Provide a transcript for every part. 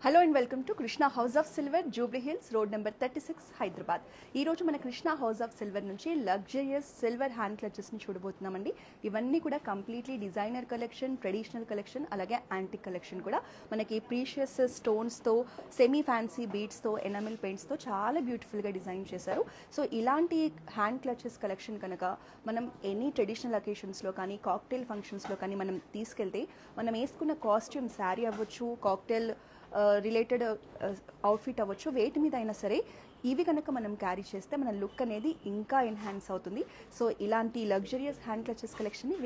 Hello and welcome to Krishna house of silver, Jubilee hills, road number 36, Hyderabad. ఈ రోజు మన Krishna house of silver నుంచి luxurious silver hand క్లచెస్ని చూడబోతున్నామండి. ఇవన్నీ కూడా completely designer collection, traditional collection, అలాగే antique collection కూడా. మనకి ప్రీషియస్ స్టోన్స్తో, సెమీ ఫ్యాన్సీ బీడ్స్తో, ఎనామిల్ పెయింట్స్తో చాలా బ్యూటిఫుల్గా డిజైన్ చేశారు. సో ఇలాంటి హ్యాండ్ క్లచెస్ కలెక్షన్ కనుక మనం ఎనీ ట్రెడిషనల్ అకేషన్స్లో కానీ, కాక్టైల్ ఫంక్షన్స్లో కానీ మనం తీసుకెళ్తే మనం వేసుకున్న కాస్ట్యూమ్ శారీ అవ్వచ్చు, కాక్టైల్ రిలేటెడ్ అవుట్ఫిట్ అవ్వచ్చు, వేటి మీద అయినా సరే ఇవి కనుక మనం క్యారీ చేస్తే మన లుక్ అనేది ఇంకా ఎన్హాన్స్ అవుతుంది. సో ఇలాంటి లగ్జరియస్ హ్యాండ్ క్లచెస్ కలెక్షన్ని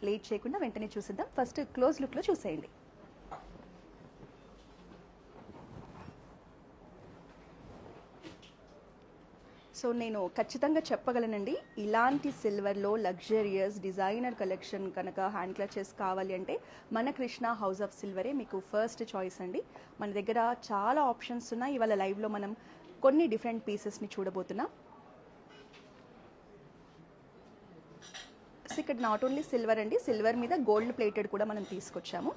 లేట్ చేయకుండా వెంటనే చూసేద్దాం. ఫస్ట్ క్లోజ్ లుక్లో చూసేయండి. సో నేను ఖచ్చితంగా చెప్పగలనండి, ఇలాంటి సిల్వర్లో లగ్జరియస్ డిజైనర్ కలెక్షన్ కనుక హ్యాండ్ క్లచెస్ కావాలి అంటే మన కృష్ణ హౌస్ ఆఫ్ సిల్వరే మీకు ఫస్ట్ చాయిస్ అండి. మన దగ్గర చాలా ఆప్షన్స్ ఉన్నాయి. ఇవాళ లైవ్లో మనం కొన్ని డిఫరెంట్ పీసెస్ని చూడబోతున్నాం. సో ఇక్కడ నాట్ ఓన్లీ సిల్వర్ అండి, సిల్వర్ మీద గోల్డ్ ప్లేటెడ్ కూడా మనం తీసుకొచ్చాము.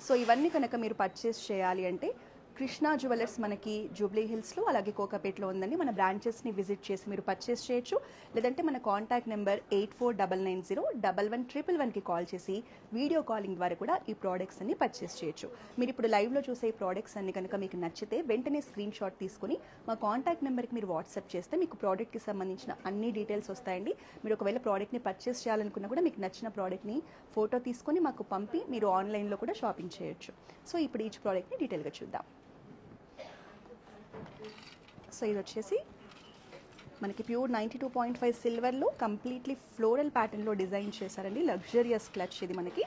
సో ఇవన్నీ కనుక మీరు పర్చేస్ చేయాలి అంటే కృష్ణ జ్యువెలర్స్ మనకి జూబ్లీ హిల్స్లో అలాగే కోకాపేట్లో ఉందండి. మన బ్రాంచెస్ని విజిట్ చేసి మీరు పర్చేస్ చేయొచ్చు. లేదంటే మన కాంటాక్ట్ నెంబర్ 8499011111కి కాల్ చేసి వీడియో కాలింగ్ ద్వారా కూడా ఈ ప్రోడక్ట్స్ అన్ని పర్చేస్ చేయొచ్చు. మీరు ఇప్పుడు లైవ్లో చూసే ఈ ప్రోడక్ట్స్ అన్ని కనుక మీకు నచ్చితే వెంటనే స్క్రీన్ షాట్ తీసుకుని మా కాంటాక్ట్ నెంబర్కి మీరు వాట్సాప్ చేస్తే మీకు ప్రోడక్ట్కి సంబంధించిన అన్ని డీటెయిల్స్ వస్తాయండి. మీరు ఒకవేళ ప్రోడక్ట్ని పర్చేస్ చేయాలనుకున్నా కూడా మీకు నచ్చిన ప్రోడక్ట్ని ఫోటో తీసుకొని మాకు పంపి మీరు ఆన్లైన్లో కూడా షాపింగ్ చేయొచ్చు. సో ఇప్పుడు ఈచ్ ప్రోడక్ట్ని డీటెయిల్గా చూద్దాం. సో ఇది వచ్చేసి మనకి ప్యూర్ 92.5 సిల్వర్లో కంప్లీట్లీ ఫ్లోరల్ ప్యాటర్న్లో డిజైన్ చేశారండి. లగ్జరియస్ క్లచ్ ఇది మనకి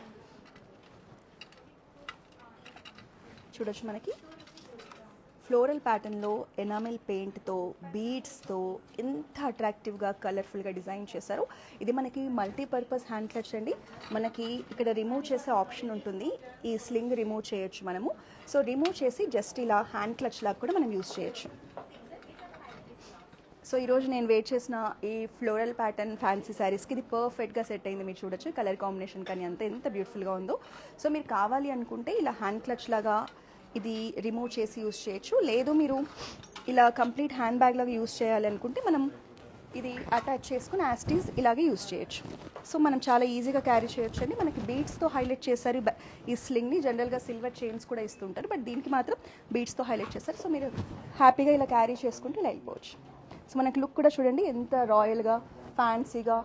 చూడొచ్చు. మనకి ఫ్లోరల్ ప్యాటర్న్లో ఎనామిల్ పెయింట్తో, బీడ్స్తో ఎంత అట్రాక్టివ్గా, కలర్ఫుల్గా డిజైన్ చేశారు. ఇది మనకి మల్టీపర్పస్ హ్యాండ్ క్లచ్ అండి. మనకి ఇక్కడ రిమూవ్ చేసే ఆప్షన్ ఉంటుంది. ఈ స్లింగ్ రిమూవ్ చేయొచ్చు మనము. సో రిమూవ్ చేసి జస్ట్ ఇలా హ్యాండ్ క్లచ్ లాగా కూడా మనం యూజ్ చేయొచ్చు. సో ఈరోజు నేను వేర్ చేసిన ఈ ఫ్లోరల్ ప్యాటర్న్ ఫ్యాన్సీ శారీస్కి ఇది పర్ఫెక్ట్గా సెట్ అయింది. మీరు చూడొచ్చు కలర్ కాంబినేషన్ కానీ అంతా ఎంత బ్యూటిఫుల్గా ఉందో. సో మీరు కావాలి అనుకుంటే ఇలా హ్యాండ్ క్లచ్ లాగా ఇది రిమూవ్ చేసి యూజ్ చేయొచ్చు. లేదు మీరు ఇలా కంప్లీట్ హ్యాండ్ బ్యాగ్ లాగా యూజ్ చేయాలి అనుకుంటే మనం ఇది అటాచ్ చేసుకుని యాస్టీస్ ఇలాగే యూజ్ చేయొచ్చు. సో మనం చాలా ఈజీగా క్యారీ చేయొచ్చు అండి. మనకి బీడ్స్తో హైలైట్ చేశారు ఈ స్లింగ్ని. జనరల్గా సిల్వర్ చైన్స్ కూడా ఇస్తుంటారు, బట్ దీనికి మాత్రం బీడ్స్తో హైలైట్ చేస్తారు. సో మీరు హ్యాపీగా ఇలా క్యారీ చేసుకుంటూ ఇలా వెళ్ళిపోవచ్చు. సో మనకి లుక్ కూడా చూడండి ఎంత రాయల్గా, ఫ్యాన్సీగా,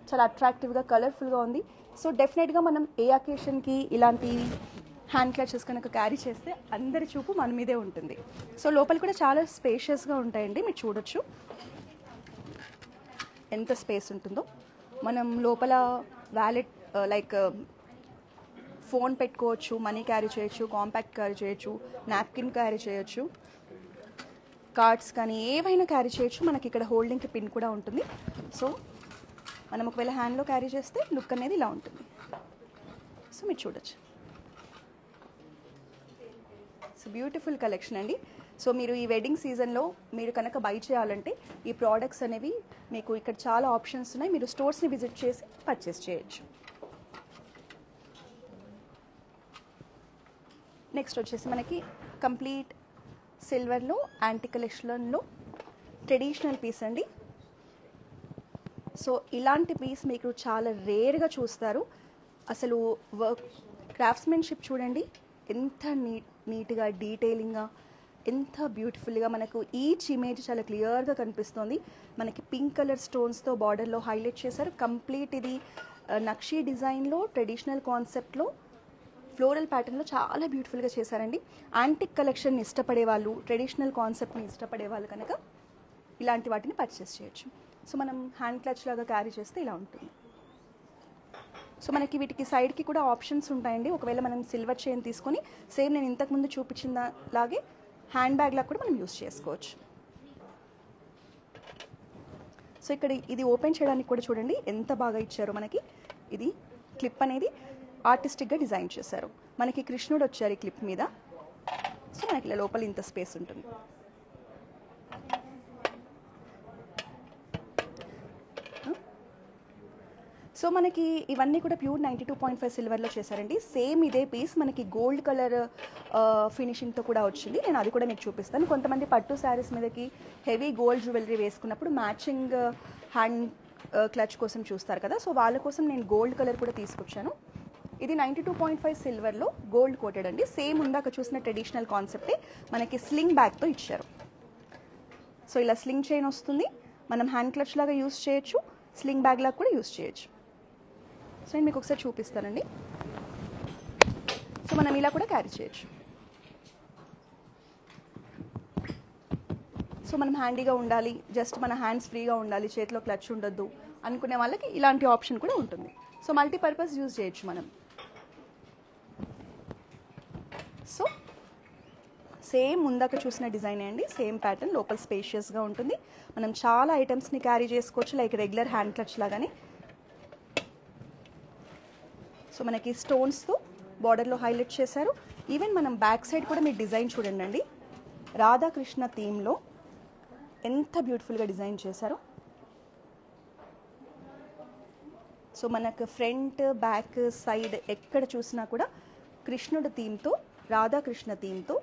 చాలా అట్రాక్టివ్గా, కలర్ఫుల్గా ఉంది. సో డెఫినెట్గా మనం ఏ అకేషన్కి ఇలాంటి హ్యాండ్ క్లచెస్ కనుక క్యారీ చేస్తే అందరి చూపు మన మీదే ఉంటుంది. సో లోపల కూడా చాలా స్పేషియస్గా ఉంటాయండి. మీరు చూడొచ్చు ఎంత స్పేస్ ఉంటుందో. మనం లోపల వ్యాలెట్ లైక్ ఫోన్ పెట్టుకోవచ్చు, మనీ క్యారీ చేయొచ్చు, కాంపాక్ట్ క్యారీ చేయొచ్చు, నాప్కిన్ క్యారీ చేయొచ్చు, కార్డ్స్ కానీ ఏవైనా క్యారీ చేయొచ్చు. మనకి ఇక్కడ హోల్డింగ్కి పిన్ కూడా ఉంటుంది. సో మనం ఒకవేళ హ్యాండ్లో క్యారీ చేస్తే లుక్ అనేది ఇలా ఉంటుంది. సో మీరు చూడొచ్చు. సో బ్యూటిఫుల్ కలెక్షన్ అండి. సో మీరు ఈ వెడ్డింగ్ సీజన్లో మీరు కనుక బై చేయాలంటే ఈ ప్రోడక్ట్స్ అనేవి మీకు ఇక్కడ చాలా ఆప్షన్స్ ఉన్నాయి. మీరు స్టోర్స్ని విజిట్ చేసి పర్చేస్ చేయొచ్చు. నెక్స్ట్ వచ్చేసి మనకి కంప్లీట్ సిల్వర్లో యాంటిక్ కలెక్షన్లో ట్రెడిషనల్ పీస్ అండి. సో ఇలాంటి పీస్ మీకు చాలా రేర్గా చూస్తారు. అసలు వర్క్ క్రాఫ్ట్స్మెన్షిప్ చూడండి ఎంత నీట్గా, డీటెయిలింగ్గా, ఎంత బ్యూటిఫుల్గా మనకు ఈచ్ ఇమేజ్ చాలా క్లియర్గా కనిపిస్తుంది. మనకి పింక్ కలర్ స్టోన్స్తో బార్డర్లో హైలైట్ చేశారు. కంప్లీట్ ఇది నక్షీ డిజైన్లో, ట్రెడిషనల్ కాన్సెప్ట్లో, ఫ్లోరల్ ప్యాటర్న్లో చాలా బ్యూటిఫుల్గా చేశారండి. యాంటిక్ కలెక్షన్ ఇష్టపడే వాళ్ళు, ట్రెడిషనల్ కాన్సెప్ట్ని ఇష్టపడే వాళ్ళు కనుక ఇలాంటి వాటిని పర్చేస్ చేయొచ్చు. సో మనం హ్యాండ్ క్లచ్ లాగా క్యారీ చేస్తే ఇలా ఉంటుంది. సో మనకి వీటికి సైడ్కి కూడా ఆప్షన్స్ ఉంటాయండి. ఒకవేళ మనం సిల్వర్ చైన్ తీసుకొని సేమ్ నేను ఇంతకుముందు చూపించిన లాగే హ్యాండ్ బ్యాగ్ లాగా కూడా మనం యూస్ చేసుకోవచ్చు. సో ఇక్కడ ఇది ఓపెన్ చేయడానికి కూడా చూడండి ఎంత బాగా ఇచ్చారో. మనకి ఇది క్లిప్ అనేది ఆర్టిస్టిక్గా డిజైన్ చేశారు. మనకి కృష్ణుడు వచ్చారు ఈ క్లిప్ మీద. సో మనకి ఇలా లోపల ఇంత స్పేస్ ఉంటుంది. సో సో మనకి ఇవన్నీ కూడా ప్యూర్ 92.5 సిల్వర్లో చేశారండి. సేమ్ ఇదే పీస్ మనకి గోల్డ్ కలర్ ఫినిషింగ్తో కూడా వచ్చింది. నేను అది కూడా మీకు చూపిస్తాను. కొంతమంది పట్టు శారీస్ మీదకి హెవీ గోల్డ్ జ్యువెలరీ వేసుకున్నప్పుడు మ్యాచింగ్ హ్యాండ్ క్లచ్ కోసం చూస్తారు కదా, సో వాళ్ళ కోసం నేను గోల్డ్ కలర్ కూడా తీసుకొచ్చాను. ఇది 92.5 సిల్వర్లో గోల్డ్ కోటెడ్ అండి. సేమ్ ఉందాక చూసిన ట్రెడిషనల్ కాన్సెప్టే మనకి స్లింగ్ బ్యాగ్తో ఇచ్చారు. సో ఇలా స్లింగ్ చైన్ వస్తుంది, మనం హ్యాండ్ క్లచ్ లాగా యూస్ చేయొచ్చు, స్లింగ్ బ్యాగ్ లాగా కూడా యూస్ చేయొచ్చు. సో నేను మీకు ఒకసారి చూపిస్తానండి. సో మనం ఇలా కూడా క్యారీ చేయొచ్చు. సో మనం హ్యాండీగా ఉండాలి, జస్ట్ మన హ్యాండ్స్ ఫ్రీగా ఉండాలి, చేతిలో క్లచ్ ఉండొద్దు అనుకునే వాళ్ళకి ఇలాంటి ఆప్షన్ కూడా ఉంటుంది. సో మల్టీపర్పస్ యూజ్ చేయొచ్చు మనం. సో సేమ్ ముందాక చూసిన డిజైన్ అండి, సేమ్ ప్యాటర్న్, లోపల స్పేషియస్గా ఉంటుంది. మనం చాలా ఐటమ్స్ని క్యారీ చేసుకోవచ్చు, లైక్ రెగ్యులర్ హ్యాండ్ క్లచ్ లాగానే. సో మనకి స్టోన్స్తో బార్డర్లో హైలైట్ చేశారు. ఈవెన్ మనం బ్యాక్ సైడ్ కూడా మీరు డిజైన్ చూడండి అండి, రాధాకృష్ణ థీమ్లో ఎంత బ్యూటిఫుల్గా డిజైన్ చేశారు. సో మనకు ఫ్రంట్ బ్యాక్ సైడ్ ఎక్కడ చూసినా కూడా కృష్ణుడి థీమ్తో, రాధాకృష్ణ థీమ్తో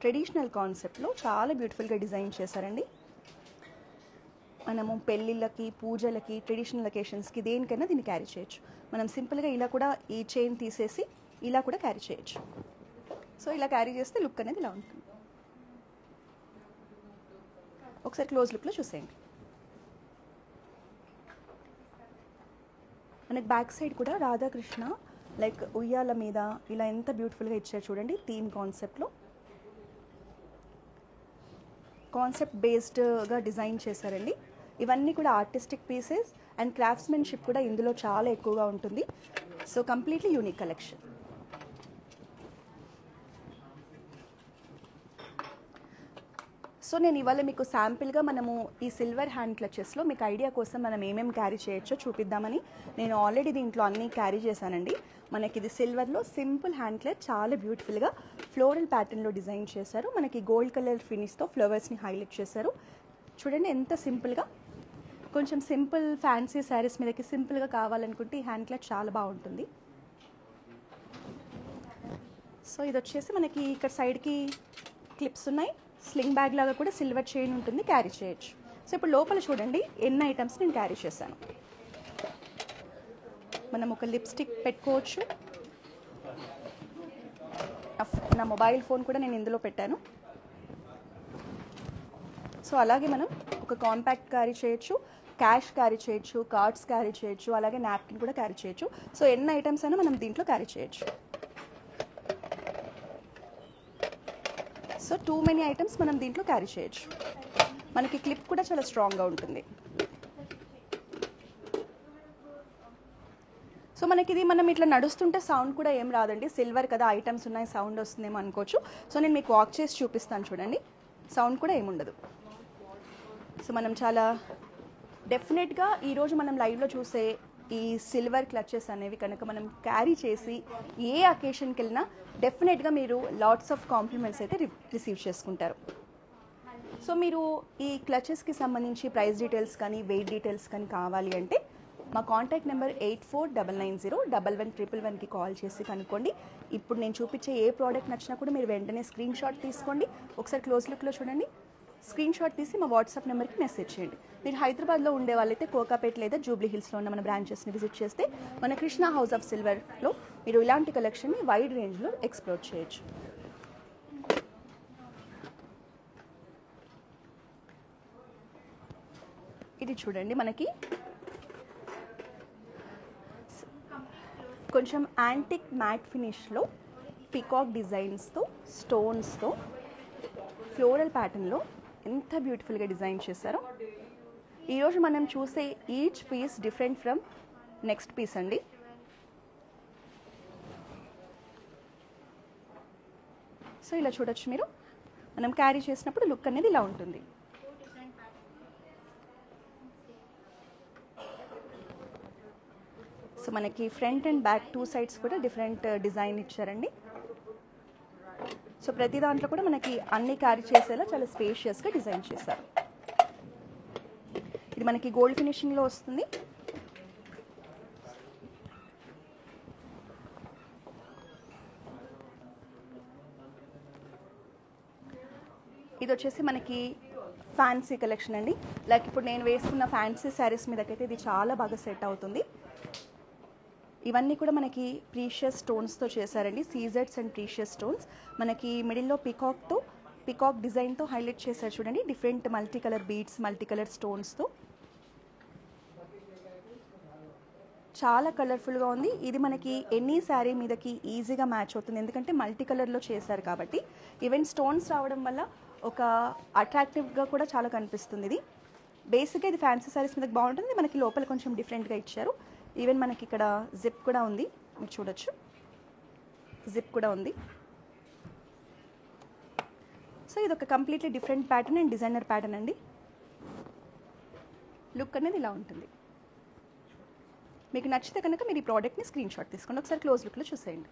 ట్రెడిషనల్ కాన్సెప్ట్లో చాలా బ్యూటిఫుల్గా డిజైన్ చేశారండి. మనము పెళ్ళిళ్ళకి, పూజలకి, ట్రెడిషనల్ అకేషన్స్కి దేనికైనా దీన్ని క్యారీ చేయొచ్చు. మనం సింపుల్గా ఇలా కూడా ఈ చైన్ తీసేసి ఇలా కూడా క్యారీ చేయొచ్చు. సో ఇలా క్యారీ చేస్తే లుక్ అనేది ఇలా ఉంటుంది. ఒకసారి క్లోజ్ లుక్లో చూసేయండి. మనకి బ్యాక్ సైడ్ కూడా రాధాకృష్ణ లైక్ ఉయ్యాల మీద ఇలా ఎంత బ్యూటిఫుల్గా ఇచ్చారు చూడండి. థీమ్ కాన్సెప్ట్లో కాన్సెప్ట్ బేస్డ్గా డిజైన్ చేశారండి. ఇవన్నీ కూడా ఆర్టిస్టిక్ పీసెస్ అండ్ క్రాఫ్ట్స్మెన్షిప్ కూడా ఇందులో చాలా ఎక్కువగా ఉంటుంది. So completely unique collection. So నేను ఇవాళ మీకు శాంపిల్గా మనము ఈ సిల్వర్ హ్యాండ్ క్లచెస్లో మీకు ఐడియా కోసం మనం ఏమేమి క్యారీ చేయొచ్చో చూపిద్దామని నేను ఆల్రెడీ దీంట్లో అన్నీ క్యారీ చేశానండి. మనకి ఇది సిల్వర్లో సింపుల్ హ్యాండ్ క్లచ్, చాలా బ్యూటిఫుల్గా ఫ్లోరల్ ప్యాటర్న్లో డిజైన్ చేశారు. మనకి గోల్డ్ కలర్ ఫినిష్తో ఫ్లవర్స్ని హైలైట్ చేశారు. చూడండి ఎంత సింపుల్గా. కొంచెం సింపుల్ ఫ్యాన్సీ శారీస్ మీదకి సింపుల్గా కావాలనుకుంటే ఈ హ్యాండ్ క్లచ్ చాలా బాగుంటుంది. సో ఇది వచ్చేసి మనకి ఇక్కడ సైడ్కి క్లిప్స్ ఉన్నాయి. స్లింగ్ బ్యాగ్ లాగా కూడా సిల్వర్ చైన్ ఉంటుంది, క్యారీ చేయొచ్చు. సో ఇప్పుడు లోపల చూడండి ఎన్ని ఐటమ్స్ నేను క్యారీ చేశాను. మనం ఒక లిప్స్టిక్ పెట్టుకోవచ్చు. నా మొబైల్ ఫోన్ కూడా నేను ఇందులో పెట్టాను. సో అలాగే మనం ఒక కాంపాక్ట్ క్యారీ చేయొచ్చు, క్యాష్ క్యారీ చేయొచ్చు, కార్డ్స్ క్యారీ చేయొచ్చు, అలాగే నాప్కిన్ కూడా క్యారీ చేయొచ్చు. సో ఎన్ని ఐటమ్స్ అయినా మనం దీంట్లో క్యారీ చేయొచ్చు. సో టూ మెనీ ఐటమ్స్ మనం దీంట్లో క్యారీ చేయొచ్చు. మనకి క్లిప్ కూడా చాలా స్ట్రాంగ్గా ఉంటుంది. సో మనకి ఇది మనం ఇట్లా నడుస్తుంటే సౌండ్ కూడా ఏం రాదండి, సిల్వర్ కదా ఐటమ్స్ ఉన్నాయి సౌండ్ వస్తుందేమో అనుకోవచ్చు. సో నేను మీకు వాక్ చేసి చూపిస్తాను చూడండి, సౌండ్ కూడా ఏముండదు. సో మనం చాలా డెఫినెట్గా ఈరోజు మనం లైవ్లో చూసే ఈ సిల్వర్ క్లచెస్ అనేవి కనుక మనం క్యారీ చేసి ఏ అకేషన్కి వెళ్ళినా డెఫినెట్గా మీరు లాట్స్ ఆఫ్ కాంప్లిమెంట్స్ అయితే రిసీవ్ చేసుకుంటారు. సో మీరు ఈ క్లచెస్కి సంబంధించి ప్రైస్ డీటెయిల్స్ కానీ వెయిట్ డీటెయిల్స్ కానీ కావాలి అంటే మా కాంటాక్ట్ నెంబర్ 8499011111కి కాల్ చేసి కనుక్కోండి. ఇప్పుడు నేను చూపించే ఏ ప్రోడక్ట్ నచ్చినా కూడా మీరు వెంటనే స్క్రీన్ షాట్ తీసుకోండి. ఒకసారి క్లోజ్ లుక్లో చూడండి, స్క్రీన్ షాట్ తీసి మా వాట్సాప్ నెంబర్కి మెసేజ్ చేయండి. మీరు హైదరాబాద్లో ఉండే వాళ్ళైతే కోకాపేట లేదా జూబ్లీ హిల్స్లో ఉన్న మన బ్రాంచెస్ని విజిట్ చేస్తే మన కృష్ణ హౌస్ ఆఫ్ సిల్వర్లో మీరు ఇలాంటి కలెక్షన్ని వైడ్ రేంజ్లో ఎక్స్ప్లోర్ చేయొచ్చు. ఇది చూడండి, మనకి కొంచెం యాంటిక్ మ్యాట్ ఫినిష్లో పికాక్ డిజైన్స్తో, స్టోన్స్తో, ఫ్లోరల్ ప్యాటర్న్లో ఎంత బ్యూటిఫుల్గా డిజైన్ చేశారో. ఈరోజు మనం చూసే each piece different from next piece అండి. సో ఇలా చూడొచ్చు మీరు, మనం క్యారీ చేసినప్పుడు లుక్ అనేది ఇలా ఉంటుంది. సో మనకి front and back two sides కూడా డిఫరెంట్ డిజైన్ ఇచ్చారండి. సో ప్రతి దాంట్లో కూడా మనకి అన్ని క్యారీ చేసేలా చాలా స్పేషియస్గా డిజైన్ చేశారు. ఇది మనకి గోల్డ్ ఫినిషింగ్లో వస్తుంది. ఇది వచ్చేసి మనకి ఫ్యాన్సీ కలెక్షన్ అండి. లైక్ ఇప్పుడు నేను వేసుకున్న ఫ్యాన్సీ శారీస్ మీదకైతే ఇది చాలా బాగా సెట్ అవుతుంది. ఇవన్నీ కూడా మనకి ప్రీషియస్ స్టోన్స్తో చేశారండి. సీజెడ్స్ అండ్ ప్రీషియస్ స్టోన్స్. మనకి మిడిల్లో పికాక్ డిజైన్తో హైలైట్ చేశారు చూడండి. Different multi colour beads, multi colour స్టోన్స్తో చాలా కలర్ఫుల్గా ఉంది. ఇది మనకి ఎనీ శారీ మీదకి ఈజీగా మ్యాచ్ అవుతుంది, ఎందుకంటే మల్టీ కలర్లో చేశారు కాబట్టి. ఈవెన్ స్టోన్స్ రావడం వల్ల ఒక అట్రాక్టివ్గా కూడా చాలా కనిపిస్తుంది. ఇది బేసిక్గా ఇది ఫ్యాన్సీ శారీస్ మీదకి బాగుంటుంది. మనకి లోపల కొంచెం డిఫరెంట్గా ఇచ్చారు. ఈవెన్ మనకి ఇక్కడ జిప్ కూడా ఉంది, మీరు చూడొచ్చు. జిప్ కూడా ఉంది. సో ఇది ఒక completely different pattern and designer pattern అండి. లుక్ అనేది ఇలా ఉంటుంది. మీకు నచ్చితే కనుక మీరు ఈ ప్రోడక్ట్ని స్క్రీన్ షాట్ తీసుకోండి. ఒకసారి క్లోజ్ లుక్లో చూసేయండి.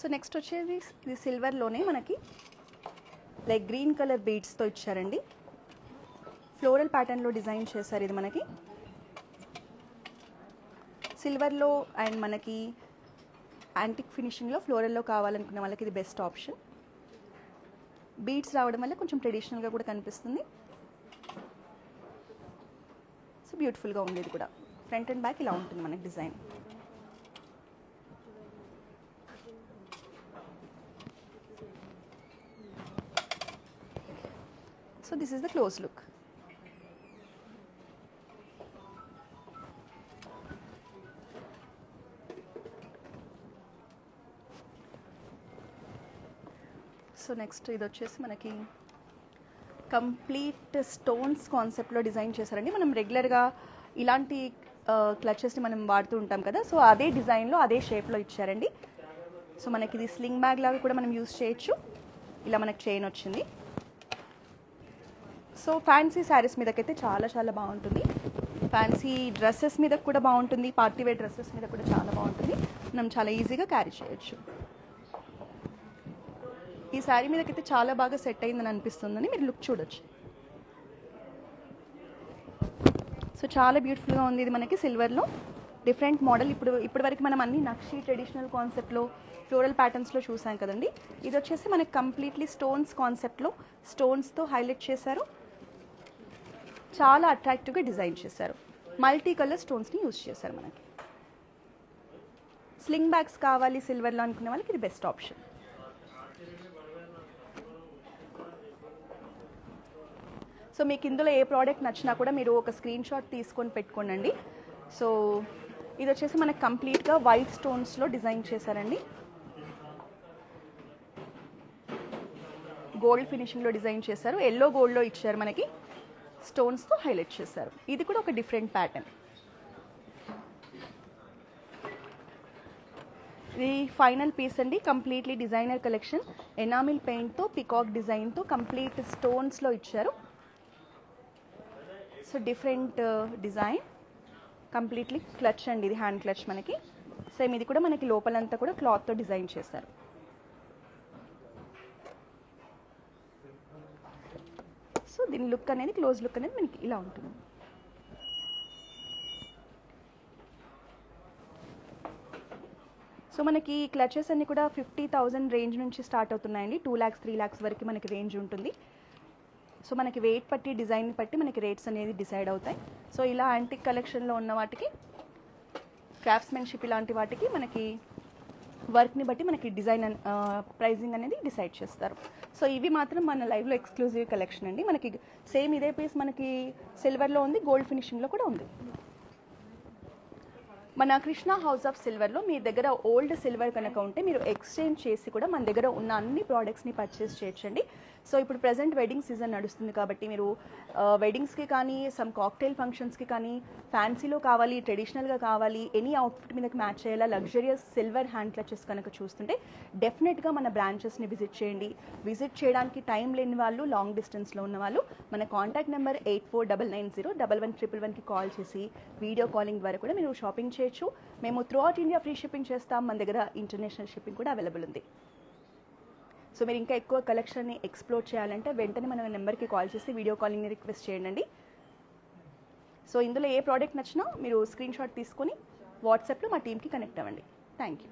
సో నెక్స్ట్ వచ్చేది ఇది సిల్వర్లోనే మనకి లైక్ గ్రీన్ కలర్ బీడ్స్తో ఇచ్చారండి. ఫ్లోరల్ ప్యాటర్న్లో డిజైన్ చేశారు. ఇది మనకి సిల్వర్లో అండ్ మనకి యాంటిక్ ఫినిషింగ్లో ఫ్లోరల్లో కావాలనుకునే వాళ్ళకి ఇది బెస్ట్ ఆప్షన్. బీడ్స్ రావడం వల్ల కొంచెం ట్రెడిషనల్గా కూడా కనిపిస్తుంది. సో బ్యూటిఫుల్గా ఉంది. ఇది కూడా ఫ్రంట్ అండ్ బ్యాక్ ఇలా ఉంటుంది మనకి design. So this is the close look. So next ఇది వచ్చేసి మనకి కంప్లీట్ స్టోన్స్ కాన్సెప్ట్లో డిజైన్ చేశారండి. మనం రెగ్యులర్గా ఇలాంటి క్లచెస్ని మనం వాడుతూ ఉంటాం కదా, సో అదే డిజైన్లో అదే షేప్లో ఇచ్చారండి. సో మనకి ఇది స్లింగ్ బ్యాగ్ లాగా కూడా మనం యూస్ చేయొచ్చు. ఇలా మనకి చైన్ వచ్చింది. సో ఫ్యాన్సీ శారీస్ మీదకైతే చాలా చాలా బాగుంటుంది. ఫ్యాన్సీ డ్రెస్సెస్ మీద కూడా బాగుంటుంది. పార్టీ వేర్ డ్రెస్సెస్ మీద కూడా చాలా బాగుంటుంది. మనం చాలా ఈజీగా క్యారీ చేయొచ్చు. ఈ శారీ మీదకైతే చాలా బాగా సెట్ అయిందని అనిపిస్తుందని మీరు లుక్ చూడొచ్చు. సో చాలా బ్యూటిఫుల్గా ఉంది. ఇది మనకి సిల్వర్లో డిఫరెంట్ మోడల్. ఇప్పటి వరకు మనం అన్ని నక్షి ట్రెడిషనల్ కాన్సెప్ట్లో ఫ్లోరల్ ప్యాటర్న్స్లో చూసాం కదండి. ఇది వచ్చేసి మనకి కంప్లీట్లీ స్టోన్స్ కాన్సెప్ట్లో స్టోన్స్తో హైలైట్ చేశారు. చాలా అట్రాక్టివ్గా డిజైన్ చేశారు. మల్టీ కలర్ స్టోన్స్ని యూజ్ చేశారు. మనకి స్లింగ్ బ్యాగ్స్ కావాలి సిల్వర్లో అనుకునే వాళ్ళకి ఇది బెస్ట్ ఆప్షన్. సో మీకు ఇందులో ఏ ప్రోడక్ట్ నచ్చినా కూడా మీరు ఒక స్క్రీన్ షాట్ తీసుకొని పెట్టుకోండి. సో ఇది వచ్చేసి మనకి కంప్లీట్గా వైట్ స్టోన్స్లో డిజైన్ చేశారండి. గోల్డ్ ఫినిషింగ్లో డిజైన్ చేశారు. ఎల్లో గోల్డ్లో ఇచ్చారు. మనకి స్టోన్స్తో హైలైట్ చేశారు. ఇది కూడా ఒక డిఫరెంట్ ప్యాటర్న్. ఇది ఫైనల్ పీస్ అండి. Completely designer collection. ఎనామిల్ పెయింట్తో పికాక్ డిజైన్తో కంప్లీట్ స్టోన్స్లో ఇచ్చారు. So different design. Completely clutch అండి. ఇది హ్యాండ్ క్లచ్ మనకి. సేమ్ ఇది కూడా మనకి లోపలంతా కూడా క్లాత్తో డిజైన్ చేశారు. సో దీని లుక్ అనేది క్లోజ్ లుక్ అనేది మనకి ఇలా ఉంటుంది. సో మనకి క్లచెస్ అన్ని కూడా 50,000 రేంజ్ నుంచి స్టార్ట్ అవుతున్నాయండి. 2 lakhs 3 lakhs వరకు మనకి రేంజ్ ఉంటుంది. సో మనకి వెయిట్ పట్టి డిజైన్ పట్టి మనకి రేట్స్ అనేది డిసైడ్ అవుతాయి. సో ఇలా యాంటిక్ కలెక్షన్లో ఉన్న వాటికి క్రాఫ్ట్స్మెన్షిప్ ఇలాంటి వాటికి మనకి వర్క్ని బట్టి మనకి డిజైన్ ప్రైజింగ్ అనేది డిసైడ్ చేస్తారు. సో ఇవి మాత్రం మన లైవ్లో ఎక్స్క్లూజివ్ కలెక్షన్ అండి. మనకి సేమ్ ఇదే పీస్ మనకి సిల్వర్లో ఉంది, గోల్డ్ ఫినిషింగ్లో కూడా ఉంది. మన కృష్ణ హౌస్ ఆఫ్ సిల్వర్లో మీ దగ్గర ఓల్డ్ సిల్వర్ కనుక ఉంటే మీరు ఎక్స్చేంజ్ చేసి కూడా మన దగ్గర ఉన్న అన్ని ప్రోడక్ట్స్ని పర్చేస్ చేయొచ్చండి. సో ఇప్పుడు ప్రజెంట్ వెడ్డింగ్ సీజన్ నడుస్తుంది కాబట్టి మీరు వెడ్డింగ్స్కి కానీ సమ్ కాక్టైల్ ఫంక్షన్స్కి కానీ ఫ్యాన్సీలో కావాలి, ట్రెడిషనల్గా కావాలి, ఎనీ అవుట్ఫిట్ మీదకి మ్యాచ్ అయ్యేలా లగ్జరియస్ సిల్వర్ హ్యాండ్ క్లచెస్ కనుక చూస్తుంటే డెఫినెట్గా మన బ్రాంచెస్ని విజిట్ చేయండి. విజిట్ చేయడానికి టైం లేని వాళ్ళు, లాంగ్ డిస్టెన్స్లో ఉన్న వాళ్ళు మన కాంటాక్ట్ నెంబర్ 8499011111కి కాల్ చేసి వీడియో కాలింగ్ ద్వారా కూడా మీరు షాపింగ్ చేయొచ్చు. మేము through out India free shipping చేస్తాం. మన దగ్గర ఇంటర్నేషనల్ షిప్పింగ్ కూడా అవైలబుల్ ఉంది. సో మీరు ఇంకా ఎక్కువ కలెక్షన్ని ఎక్స్ప్లోర్ చేయాలంటే వెంటనే మన నెంబర్కి కాల్ చేసి వీడియో కాలింగ్ని రిక్వెస్ట్ చేయండి. సో ఇందులో ఏ ప్రోడక్ట్ నచ్చినా మీరు స్క్రీన్ షాట్ తీసుకొని వాట్సాప్లో మా టీమ్కి కనెక్ట్ అవ్వండి. Thank you.